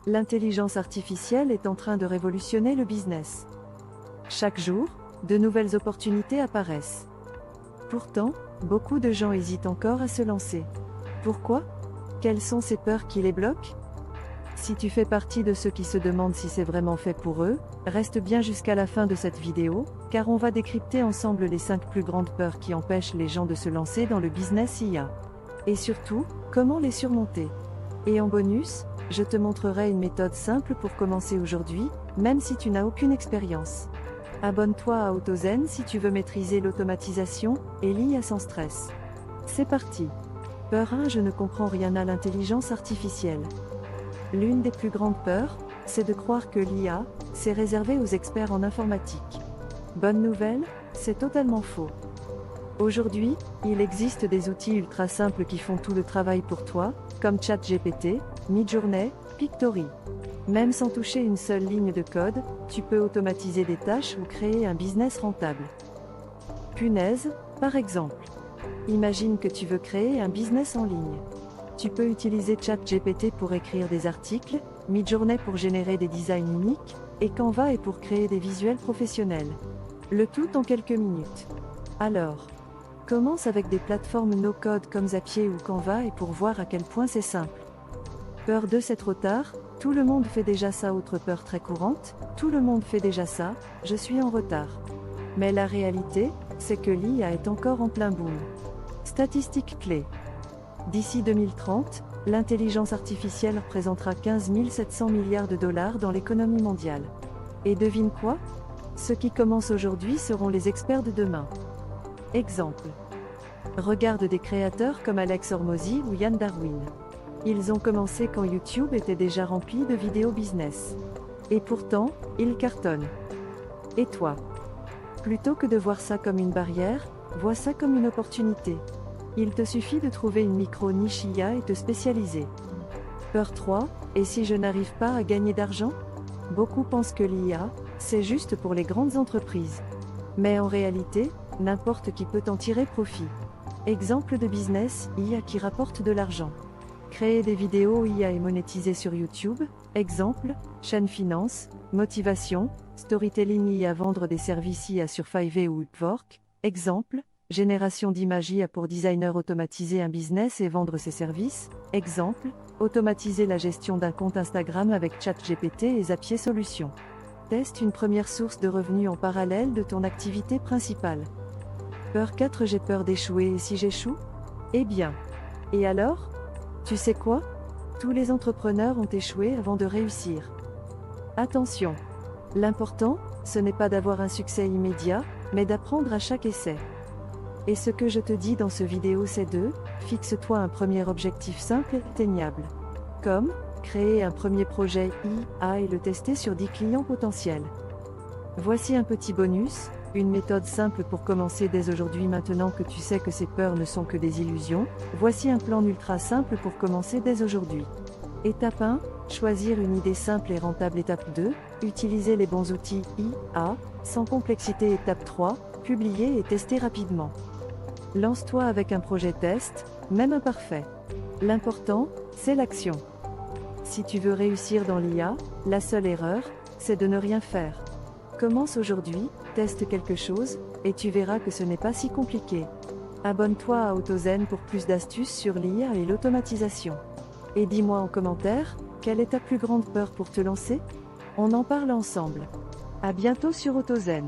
L'intelligence artificielle est en train de révolutionner le business. Chaque jour, de nouvelles opportunités apparaissent. Pourtant, beaucoup de gens hésitent encore à se lancer. Pourquoi? Quelles sont ces peurs qui les bloquent? Si tu fais partie de ceux qui se demandent si c'est vraiment fait pour eux, reste bien jusqu'à la fin de cette vidéo, car on va décrypter ensemble les 5 plus grandes peurs qui empêchent les gens de se lancer dans le business IA. Et surtout, comment les surmonter. Et en bonus, je te montrerai une méthode simple pour commencer aujourd'hui, même si tu n'as aucune expérience. Abonne-toi à AutoZen si tu veux maîtriser l'automatisation et l'IA sans stress. C'est parti. Peur 1. Je ne comprends rien à l'intelligence artificielle. L'une des plus grandes peurs, c'est de croire que l'IA, c'est réservé aux experts en informatique. Bonne nouvelle, c'est totalement faux. Aujourd'hui, il existe des outils ultra simples qui font tout le travail pour toi, comme ChatGPT, Midjourney, Pictory. Même sans toucher une seule ligne de code, tu peux automatiser des tâches ou créer un business rentable. Punaise, par exemple. Imagine que tu veux créer un business en ligne. Tu peux utiliser ChatGPT pour écrire des articles, Midjourney pour générer des designs uniques, et Canva pour créer des visuels professionnels. Le tout en quelques minutes. Alors, commence avec des plateformes no-code comme Zapier ou Canva pour voir à quel point c'est simple. Peur 2. C'est trop tard, tout le monde fait déjà ça. Autre peur très courante, tout le monde fait déjà ça, je suis en retard. Mais la réalité, c'est que l'IA est encore en plein boom. Statistiques clés. D'ici 2030, l'intelligence artificielle représentera 15 700 milliards de dollars dans l'économie mondiale. Et devine quoi? Ceux qui commencent aujourd'hui seront les experts de demain. Exemple. Regarde des créateurs comme Alex Hormozy ou Yann Darwin. Ils ont commencé quand YouTube était déjà rempli de vidéos business. Et pourtant, ils cartonnent. Et toi? Plutôt que de voir ça comme une barrière, vois ça comme une opportunité. Il te suffit de trouver une micro-niche IA et te spécialiser. Peur 3, et si je n'arrive pas à gagner d'argent? Beaucoup pensent que l'IA, c'est juste pour les grandes entreprises. Mais en réalité, n'importe qui peut en tirer profit. Exemple de business, IA qui rapporte de l'argent. Créer des vidéos IA et monétiser sur YouTube. Exemple, chaîne finance, motivation, storytelling IA. Vendre des services IA sur Fiverr ou Upwork. Exemple, génération d'images IA pour designer. Automatiser un business et vendre ses services. Exemple, automatiser la gestion d'un compte Instagram avec ChatGPT et Zapier Solutions. Teste une première source de revenus en parallèle de ton activité principale. Peur 4. J'ai peur d'échouer. Et si j'échoue? Eh bien. Et alors? Tu sais quoi? Tous les entrepreneurs ont échoué avant de réussir. Attention! L'important, ce n'est pas d'avoir un succès immédiat, mais d'apprendre à chaque essai. Et ce que je te dis dans ce vidéo, c'est fixe-toi un premier objectif simple et atteignable. Comme, créer un premier projet IA et le tester sur 10 clients potentiels. Voici un petit bonus, une méthode simple pour commencer dès aujourd'hui. Maintenant que tu sais que ces peurs ne sont que des illusions, voici un plan ultra simple pour commencer dès aujourd'hui. Étape 1, choisir une idée simple et rentable. Étape 2, utiliser les bons outils IA, sans complexité. Étape 3, publier et tester rapidement. Lance-toi avec un projet test, même imparfait. L'important, c'est l'action. Si tu veux réussir dans l'IA, la seule erreur, c'est de ne rien faire. Commence aujourd'hui, teste quelque chose, et tu verras que ce n'est pas si compliqué. Abonne-toi à AutoZen pour plus d'astuces sur l'IA et l'automatisation. Et dis-moi en commentaire, quelle est ta plus grande peur pour te lancer? On en parle ensemble. À bientôt sur AutoZen.